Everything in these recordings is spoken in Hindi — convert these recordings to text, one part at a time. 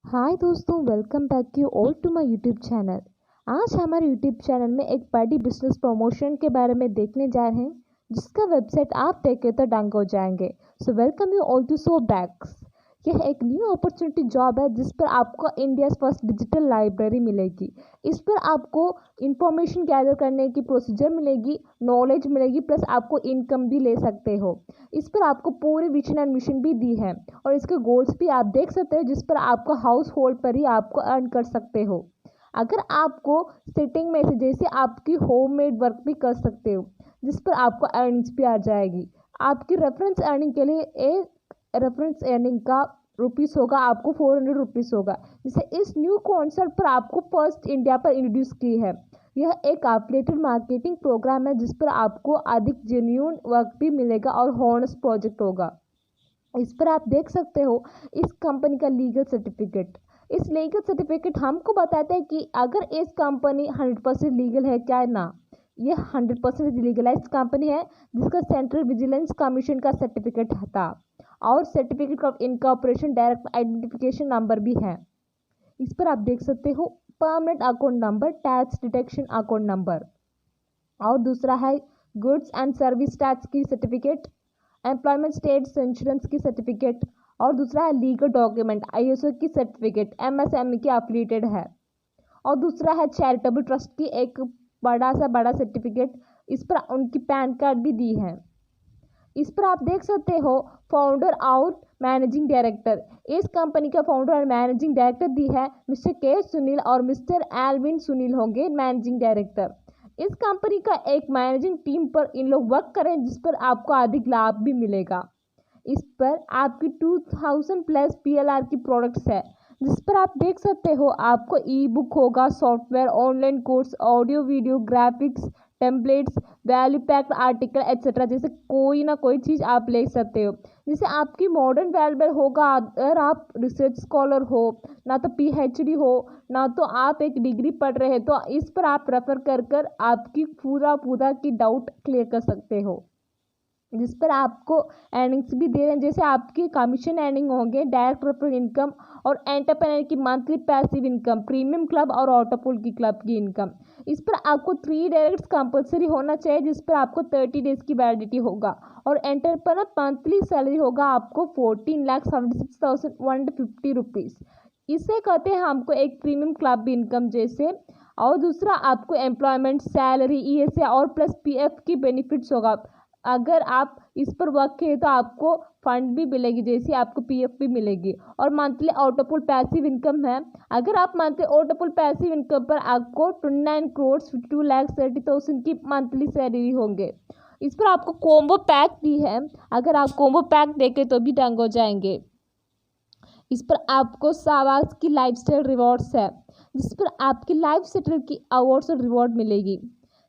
हाय दोस्तों, welcome back you all to my YouTube channel. आज हमारे यूट्यूब चैनल में एक बड़ी बिजनेस प्रमोशन के बारे में देखने जा रहे हैं, जिसका वेबसाइट आप देखें तो दंग हो जाएंगे। So welcome you all to so backs. यह एक न्यू अपॉर्चुनिटी जॉब है जिस पर आपको इंडिया फर्स्ट डिजिटल लाइब्रेरी मिलेगी। इस पर आपको इंफॉर्मेशन गैदर करने की प्रोसीजर मिलेगी, नॉलेज मिलेगी, प्लस आपको इनकम भी ले सकते हो। इस पर आपको पूरी विजन एंड मिशन भी दी है और इसके गोल्स भी आप देख सकते हो, जिस पर आपको हाउस होल्ड पर ही आपको अर्न कर सकते हो। अगर आपको सेटिंग में से जैसे आपकी होममेड वर्क भी कर सकते हो, जिस पर आपको अर्निंग्स भी आ जाएगी। आपकी रेफरेंस अर्निंग के लिए एक रेफरेंस अर्निंग का रुपीस होगा, आपको 400 रुपीस होगा, जिसे इस न्यू कॉन्सेप्ट पर आपको फर्स्ट इंडिया पर इंट्रोड्यूस की है। यह एक एफिलिएटेड मार्केटिंग प्रोग्राम है जिस पर आपको अधिक जेन्युइन वर्क भी मिलेगा और हॉनेस्ट प्रोजेक्ट होगा। इस पर आप देख सकते हो इस कंपनी का लीगल सर्टिफिकेट। इस लीगल सर्टिफिकेट हमको बताता है कि अगर इस कंपनी 100% लीगल है क्या ना। यह 100% लीगलाइज्ड कंपनी है जिसका सेंट्रल विजिलेंस कमीशन का सर्टिफिकेट था और certificate of incorporation direct identification number भी है। इस पर आप देख सकते हो permanent account number, tax detection account number, और दूसरा है गुड्स एंड सर्विस टैक्स की सर्टिफिकेट, एम्प्लॉयमेंट स्टेट्स इंश्योरेंस की सर्टिफिकेट, और दूसरा है लीगल डॉक्यूमेंट आईएसओ की सर्टिफिकेट, एमएसएमई की एफिलिएटेड है, और दूसरा है चैरिटेबल ट्रस्ट की एक बड़ा सर्टिफिकेट। इस पर उनकी पैन कार्ड भी दी है। इस पर आप देख सकते हो फाउंडर और मैनेजिंग डायरेक्टर। इस कंपनी का फाउंडर और मैनेजिंग डायरेक्टर दी है मिस्टर के सुनील और मिस्टर एल्विन सुनील होंगे मैनेजिंग डायरेक्टर। इस कंपनी का एक मैनेजिंग टीम पर इन लोग वर्क करें जिस पर आपको अधिक लाभ भी मिलेगा। इस पर आपकी 2000 प्लस पीएलआर की प्रोडक्ट्स है, जिस पर आप देख सकते हो आपको ई बुक होगा, software, online course, audio video, graphics, templates, value packed article etcetera, जैसे कोई ना कोई चीज़ आप ले सकते हो। जैसे आपकी मॉडर्न वैल्यूएबल होगा अगर आप रिसर्च स्कॉलर हो, ना तो पीएचडी हो, ना तो आप एक डिग्री पढ़ रहे हैं, तो इस पर आप रेफर कर आपकी पूरा की डाउट क्लियर कर सकते हो। जिस पर आपको अर्निंग्स भी दे रहे हैं, जैसे आपकी कमीशन अर्निंग होंगे, डायरेक्ट रेफरल इनकम और एंटरप्रेन्योर की monthly passive income, premium club और ऑटोपूल की क्लब की इनकम। इस पर आपको 3 डायरेक्ट कंपलसरी होना चाहिए, जिस पर आपको 30 डेज की वैलिडिटी होगा, और एंटरप्रेन्योर मंथली सैलरी होगा आपको 14,76,150 रुपीज़। इसे कहते हैं हमको एक प्रीमियम क्लब इनकम जैसे। और दूसरा आपको एम्प्लॉयमेंट सैलरी, ईएसए और प्लस पीएफ की बेनिफिट्स होगा। अगर आप इस पर वर्क किए तो आपको फंड भी मिलेगी, जैसे आपको पीएफ भी मिलेगी। और मंथली ऑटोपुल पैसिव इनकम है। अगर आप मंथली ऑटोपुल पैसिव इनकम पर आपको 29 करोड़ 52,30,000 की मंथली सैलरी होंगे। इस पर आपको कॉम्बो पैक भी है, अगर आप कॉम्बो पैक देखें तो भी दंग हो जाएंगे। इस पर आपको सावास की लाइफस्टाइल रिवॉर्ड्स है, जिस पर आपकी लाइफ सेटल की अवार्ड्स और रिवॉर्ड मिलेगी।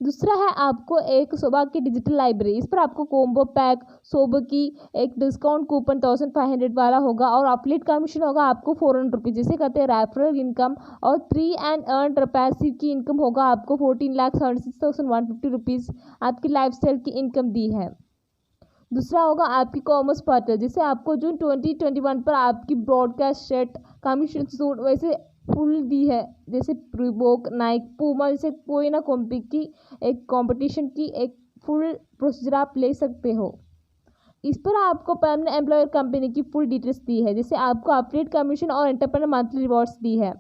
दूसरा है आपको एक शोभा की डिजिटल लाइब्रेरी। इस पर आपको कॉम्बो पैक, शोभा की एक डिस्काउंट कूपन 1500 वाला होगा, और अपलीट कमीशन होगा आपको 400 रुपीज़, जिसे कहते हैं रेफरल इनकम। और 3 एंड अर्न पैसिव की इनकम होगा आपको 14,76,150 रुपीज़। आपकी लाइफस्टाइल की इनकम दी है। दूसरा होगा आपकी कॉमर्स पार्टनर, जिसे आपको जून 2021 पर आपकी ब्रॉडकास्ट सेट कमीशन सूट वैसे फुल दी है, जैसे रिबॉक, नाइक, पूमा, जैसे कोई ना की एक कंपटीशन की एक फुल प्रोसीजर आप ले सकते हो। इस पर आपको परमानेंट एम्प्लॉयर कंपनी की फुल डिटेल्स दी है, जैसे आपको अपडेट कमीशन और एंटरप्रेन्योर मंथली रिवॉर्ड्स दी है।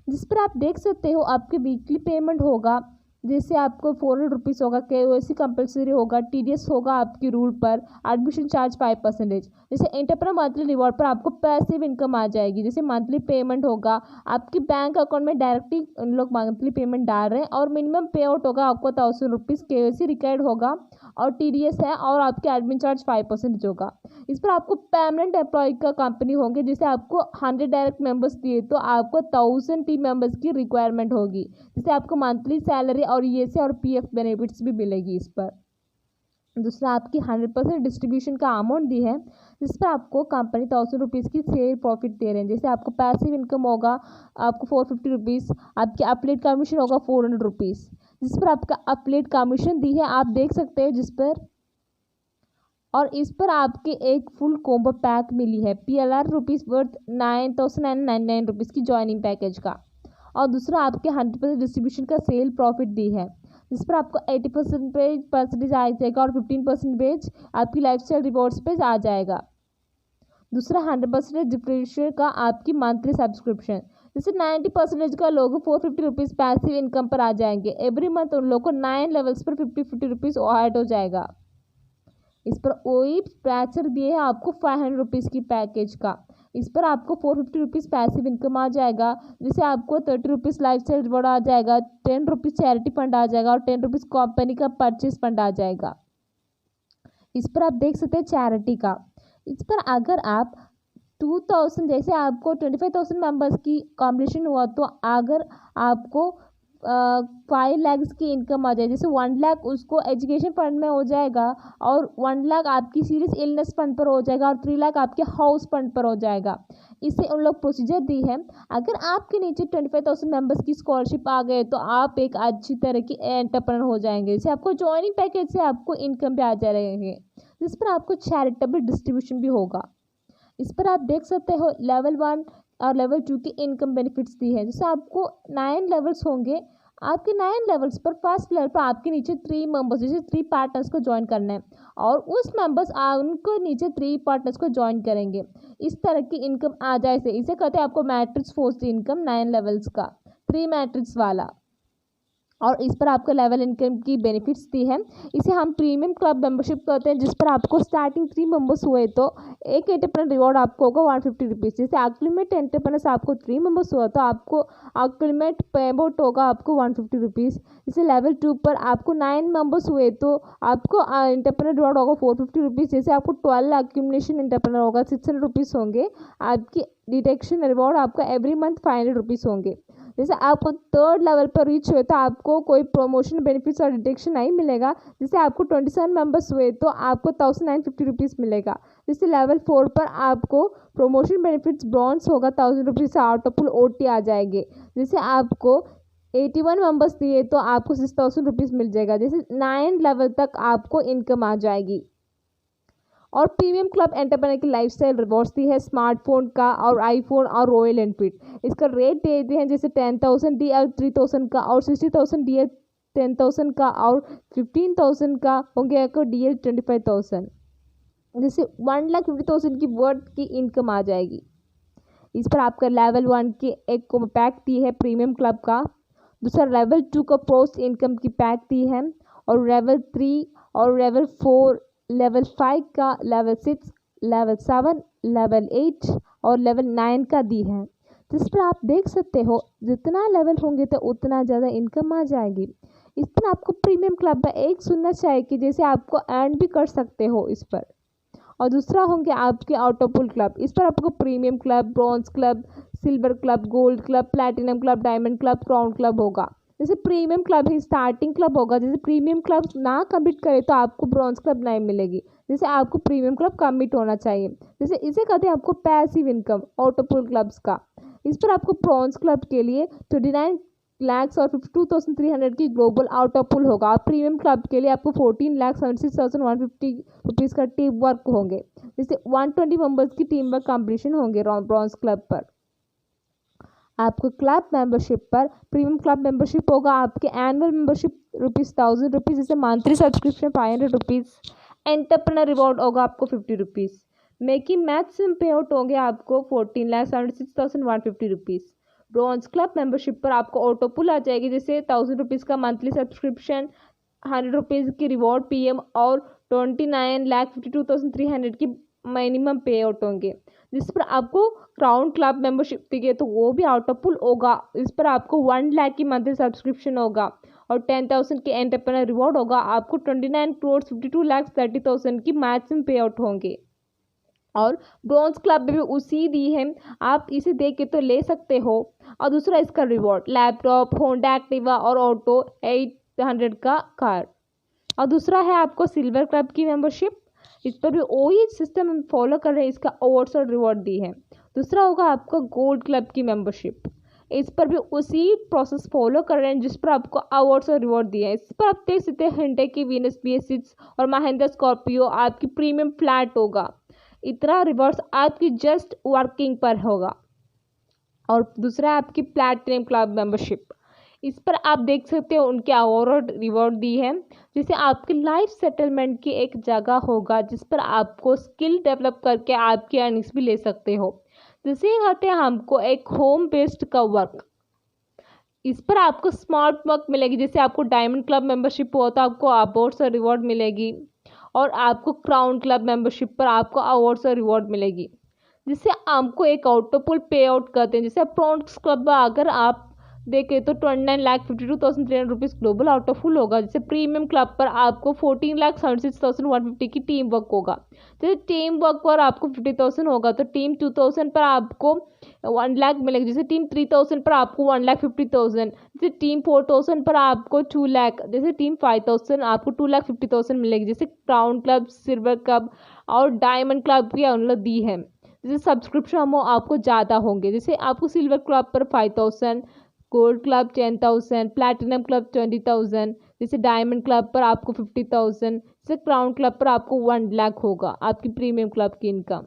जिस पर आप देख सकते हो आपके वीकली पेमेंट होगा, जैसे आपको 400 रुपीज़ होगा, केवाईसी कंपलसरी होगा, टीडीएस होगा आपकी रूल पर, एडमिशन चार्ज 5%। जैसे एंटरप्रेन्योर मंथली रिवॉर्ड पर आपको पैसिव इनकम आ जाएगी, जैसे मंथली पेमेंट होगा आपकी बैंक अकाउंट में डायरेक्टली उन लोग मंथली पेमेंट डाल रहे हैं, और मिनिमम पे आउट होगा आपको 1000 रुपीज़, केवाईसी रिक्वायर्ड होगा, और टीडीएस है, और आपके एडमिन चार्ज 5% होगा। इस पर आपको परमानेंट एम्प्लॉय का कंपनी होंगे, जैसे आपको 100 डायरेक्ट मेंबर्स दिए तो आपको 1000 टीम मेंबर्स की रिक्वायरमेंट होगी, जिससे आपको मंथली सैलरी और ईएसए और पीएफ बेनिफिट्स भी मिलेगी। इस पर दूसरा आपकी 100% डिस्ट्रीब्यूशन का अमाउंट दी है, जिस पर आपको कंपनी 1000 रुपीज़ की शेयर प्रॉफिट दे रहे हैं। जैसे आपको पैसिव इनकम होगा आपको 450 रुपीज़, आपकी अपलेट कमीशन होगा 400 रुपीज़, जिस पर आपका अपलेट कमीशन दी है आप देख सकते हो, जिस पर और इस पर आपके एक फुल कॉम्बो पैक मिली है PLR रुपीज़ वर्थ 9,999 रुपीज़ की ज्वाइनिंग पैकेज का। और दूसरा आपके 100% डिस्ट्रीब्यूशन का सेल प्रॉफिट दी है, जिस पर आपको 80% आ जाएगा और 15% आपकी लाइफस्टाइल रिवॉर्ड्स पे आ जाएगा। दूसरा 100% डिप्रेशन का आपकी मंथली सब्सक्रिप्शन, जैसे 90% का लोगों 450 रुपीज़ पैसिव इनकम पर आ जाएंगे। एवरी मंथ उन लोगों को 9 लेवल्स पर 50 रुपीज़ ऐड हो जाएगा। इस पर वही पैचर दिए है आपको 500 रुपीज़ की पैकेज का। इस पर आपको 450 रुपीज़ पैसिव इनकम आ जाएगा, जिसे आपको 30 रुपीज़ लाइफ स्टाइल रिवॉर्ड आ जाएगा, 10 रुपीज़ चैरिटी फंड आ जाएगा और 10 रुपीज़ कंपनी का परचेज फंड आ जाएगा। इस पर आप देख सकते हैं चैरिटी का। इस पर अगर आप 2000 जैसे आपको 25,000 मेंबर्स की कॉम्बिनेशन हुआ तो अगर आपको 5 लाख की इनकम आ जाए, जैसे 1 लाख उसको एजुकेशन फंड में हो जाएगा और 1 लाख आपकी सीरियस इलनेस फंड पर हो जाएगा और 3 लाख आपके हाउस फंड पर हो जाएगा। इससे उन लोग प्रोसीजर दी है। अगर आपके नीचे 25,000 मेंबर्स की स्कॉलरशिप आ गए तो आप एक अच्छी तरह की एंटरप्रेन्योर हो जाएंगे। इससे आपको ज्वाइनिंग पैकेज से आपको इनकम भी आ जाएंगे, जिस पर आपको चैरिटेबल डिस्ट्रीब्यूशन भी होगा। इस पर आप देख सकते हो लेवल 1 और लेवल 2 की इनकम बेनिफिट्स दी है। जैसे आपको 9 लेवल्स होंगे, आपके 9 लेवल्स पर फर्स्ट लेवल पर आपके नीचे 3 मेंबर्स जैसे 3 पार्टनर्स को ज्वाइन करना है और उस मेंबर्स उनको नीचे 3 पार्टनर्स को ज्वाइन करेंगे। इस तरह की इनकम आ जाए से इसे कहते हैं आपको मैट्रिक्स फोर्स इनकम 9 लेवल्स का 3 मैट्रिक्स वाला। और इस पर आपको लेवल इनकम की बेनिफिट्स दी है। इसे हम प्रीमियम क्लब मेंबरशिप कहते हैं, जिस पर आपको स्टार्टिंग 3 मेंबर्स हुए तो एक एंटरप्रेन्योर रिवॉर्ड आपको होगा 150 रुपीज़। जैसे अक्लिमेट एंटरप्रेन्योर्स आपको 3 मेंबर्स हुआ तो आपको अक्लिमेट पेआउट होगा आपको 150 रुपीज़। जैसे लेवल 2 पर आपको 9 मेंबर्स हुए तो आपको एंटरप्रेन्योर रिवॉर्ड होगा 450 रुपीज़। जैसे आपको 12 अक्यूमुलेशन एंटरप्रेन्योर होगा 600 रुपीज़ होंगे। आपकी डिटेक्शन रिवॉर्ड आपका एवरी मंथ 500 रुपीज़ होंगे। जैसे आपको 3rd लेवल पर रीच हुए तो आपको कोई प्रमोशन बेनिफिट्स और डिटेक्शन नहीं मिलेगा। जैसे आपको 27 मेंबर्स हुए तो आपको 1950 रुपीज़ मिलेगा। जैसे लेवल 4 पर आपको प्रमोशन बेनिफिट्स ब्रॉन्ज होगा 1000 रुपीज़ से ऑटोपुल OT आ जाएंगे। जैसे आपको 81 मेंबर्स दिए तो आपको 6000 रुपीज़ मिल जाएगा। जैसे 9 लेवल तक आपको इनकम आ जाएगी। और प्रीमियम क्लब एंटरप्रेन्योर की लाइफस्टाइल रिवॉर्ड्स दी है स्मार्टफोन का और आईफोन और रॉयल एनफील्ड। इसका रेट दे दिए हैं जैसे 10,000 DL 3,000 का और 60,000 DL 10,000 का और 15,000 का होंगे आपको DL 25,000। जैसे 1,50,000 की वर्थ की इनकम आ जाएगी। इस पर आपका लेवल 1 की एक को पैक दी है प्रीमियम क्लब का। दूसरा लेवल 2 का पोस्ट इनकम की पैक दी है और लेवल 3 और लेवल 4 लेवल 5 का लेवल 6 लेवल 7 लेवल 8 और लेवल 9 का दी है। जिस पर आप देख सकते हो जितना लेवल होंगे तो उतना ज़्यादा इनकम आ जाएगी। इस पर आपको प्रीमियम क्लब में एक सुनना चाहिए कि जैसे आपको अर्न भी कर सकते हो इस पर। और दूसरा होंगे आपके ऑटोपुल क्लब। इस पर आपको premium club, bronze club, silver club, gold club, platinum club, diamond club, crown club होगा। जैसे प्रीमियम क्लब ही स्टार्टिंग क्लब होगा। जैसे प्रीमियम क्लब ना कमिट करे तो आपको ब्रॉन्ज क्लब नहीं मिलेगी। जैसे आपको प्रीमियम क्लब कमिट होना चाहिए। जैसे इसे कहते हैं आपको पैसिव इनकम ऑटोपुल क्लब्स का। इस पर आपको ब्रॉन्ज क्लब के लिए 29 लाख और 52,300 की ग्लोबल आउटपुल होगा। और प्रीमियम क्लब के लिए आपको 14,76,150 रुपीज़ का टीम वर्क होंगे। जैसे 120 मेंबर्स की टीम वर्क कॉम्पिटिशन होंगे ब्रॉन्ज क्लब पर। आपको क्लब मेंबरशिप पर प्रीमियम क्लब मेंबरशिप होगा आपके एनुअल मेंबरशिप ₹1000 रुपीज़। जैसे monthly subscription 500 rupees. Entrepreneur reward होगा आपको 50 रुपीज़। मेकिंग मैक्सिमम पे आउट होंगे आपको 14,76,150 रुपीज़। ब्रॉन्ज क्लब मेंबरशिप पर आपको ऑटोपुल आ जाएगी। जैसे 1000 रुपीज़ का मंथली सब्सक्रिप्शन, 100 रुपीज़ की रिवॉर्ड PM और 29,52,300 की मिनिमम पे आउट होंगे। जिस पर आपको क्राउन क्लब मेंबरशिप दी गई तो वो भी आउटपुल होगा। इस पर आपको 1 लाख की मंथली सब्सक्रिप्शन होगा और 10,000 के एंटरप्रेन्योर रिवॉर्ड होगा। आपको 29,52,30,000 की मैक्सिमम पे आउट होंगे। और ब्रॉन्ज क्लब में भी उसी दी है, आप इसे देख के तो ले सकते हो। और दूसरा इसका रिवॉर्ड लैपटॉप, होंडा एक्टिवा और ऑटो 800 का कार। और दूसरा है आपको सिल्वर क्लब की मेंबरशिप। इस पर भी वही सिस्टम हम फॉलो कर रहे हैं, इसका अवार्ड्स और रिवॉर्ड दी है। दूसरा होगा आपको गोल्ड क्लब की मेंबरशिप। इस पर भी उसी प्रोसेस फॉलो कर रहे हैं जिस पर आपको अवार्ड्स और रिवॉर्ड दिए हैं। इस पर आप देख सकते हैं हिंडे की वीनस BS6 और महिंद्रा स्कॉर्पियो आपकी प्रीमियम फ्लैट होगा। इतना रिवॉर्ड्स आपकी जस्ट वर्किंग पर होगा। और दूसरा है आपकी प्लैटिनम क्लब मेंबरशिप। इस पर आप देख सकते हो उनके अवार्ड रिवॉर्ड दी है, जिसे आपकी लाइफ सेटलमेंट की एक जगह होगा जिस पर आपको स्किल डेवलप करके आपकी अर्निंग्स भी ले सकते हो। जैसे कहते हैं हमको एक होम बेस्ड का वर्क, इस पर आपको स्मार्ट वर्क मिलेगी। जैसे आपको डायमंड क्लब मेंबरशिप हुआ तो आपको अवार्ड्स और रिवॉर्ड मिलेगी, और आपको क्राउन क्लब मेंबरशिप पर आपको अवार्ड्स और रिवॉर्ड मिलेगी, जिससे आपको एक ऑटोपुल पे आउट करते हैं। जैसे प्रॉन्स क्लब में अगर आप देखें तो 29,52,300 रुपीज़ ग्लोबल आउटोफुल होगा। जैसे प्रीमियम क्लब पर आपको 14,76,150 की टीम वर्क होगा। जैसे टीम वर्क पर आपको 50,000 होगा तो टीम 2,000 पर आपको 1 लाख मिलेगी। जैसे टीम 3,000 पर आपको 1,50,000। जैसे टीम 4,000 पर आपको 2 लाख। जैसे टीम 5,000 आपको 2,50,000 मिलेगी। जैसे क्राउन क्लब, सिल्वर क्लब और डायमंड क्लब की अनुमति दी है। जैसे सब्सक्रिप्शन अमाउंट आपको ज़्यादा होंगे। जैसे आपको सिल्वर क्लब पर 5,000, गोल्ड क्लब 10,000, प्लैटिनम क्लब 20,000, जैसे डायमंड क्लब पर आपको 50,000, जैसे क्राउन क्लब पर आपको 1 लाख होगा आपकी प्रीमियम क्लब की इनकम।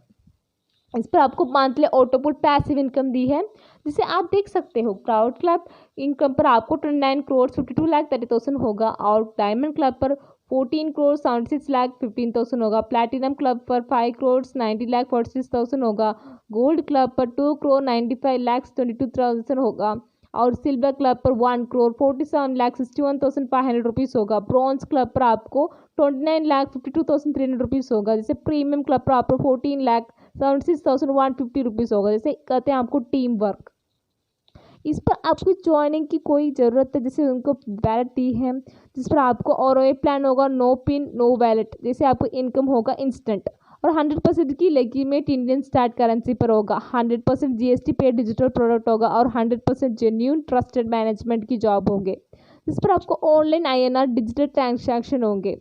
इस पर आपको मंथली ऑटोपुल पैसिव इनकम दी है, जिसे आप देख सकते हो। क्राउन क्लब इनकम पर आपको 29 करोड़ 52,30,000 होगा, और डायमंड क्लब पर 14 करोड़ 76,15,000 होगा। प्लैटिनम क्लब पर 5 करोड़ 90,46,000 होगा। गोल्ड क्लब पर 2 करोड़ 95,22,000 होगा, और सिल्वर क्लब पर 1 करोड़ 47,61,500 रुपीज़ होगा। ब्रॉन्ज क्लब पर आपको 29,52,300 रुपीज़ होगा। जैसे प्रीमियम क्लब पर आपको 14,76,150 रुपीज़ होगा। जैसे कहते हैं आपको टीम वर्क। इस पर आपकी ज्वाइनिंग की कोई ज़रूरत है, जैसे उनको वैलेट दी है जिस पर आपको और प्लान होगा नो पिन नो वैलेट। जैसे आपको इनकम होगा इंस्टेंट, और 100% की लेजिमेट इंडियन स्टार्ट करेंसी पर होगा। 100% GST पे डिजिटल प्रोडक्ट होगा, और 100% जेन्यून ट्रस्टेड मैनेजमेंट की जॉब होंगे, जिस पर आपको ऑनलाइन INR डिजिटल ट्रांजैक्शन होंगे,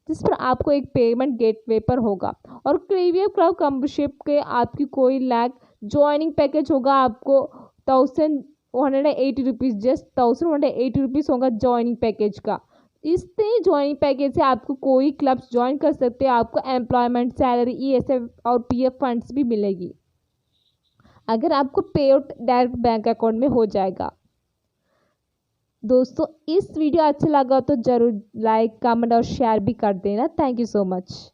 जिस पर आपको एक पेमेंट गेटवे पर होगा। और प्रीमियम क्लब मेंबरशिप के आपकी कोई लाख ज्वाइनिंग पैकेज होगा आपको 1,180 रुपीज़, जस्ट 1,180 रुपीज़ होगा ज्वाइनिंग पैकेज का। इससे ज्वाइनिंग पैकेज से आपको कोई क्लब्स ज्वाइन कर सकते हैं। आपको एम्प्लॉयमेंट, सैलरी, ESF और PF फंड्स भी मिलेगी अगर आपको पे आउट डायरेक्ट बैंक अकाउंट में हो जाएगा। दोस्तों, इस वीडियो अच्छा लगा तो ज़रूर लाइक, कमेंट और शेयर भी कर देना। Thank you so much.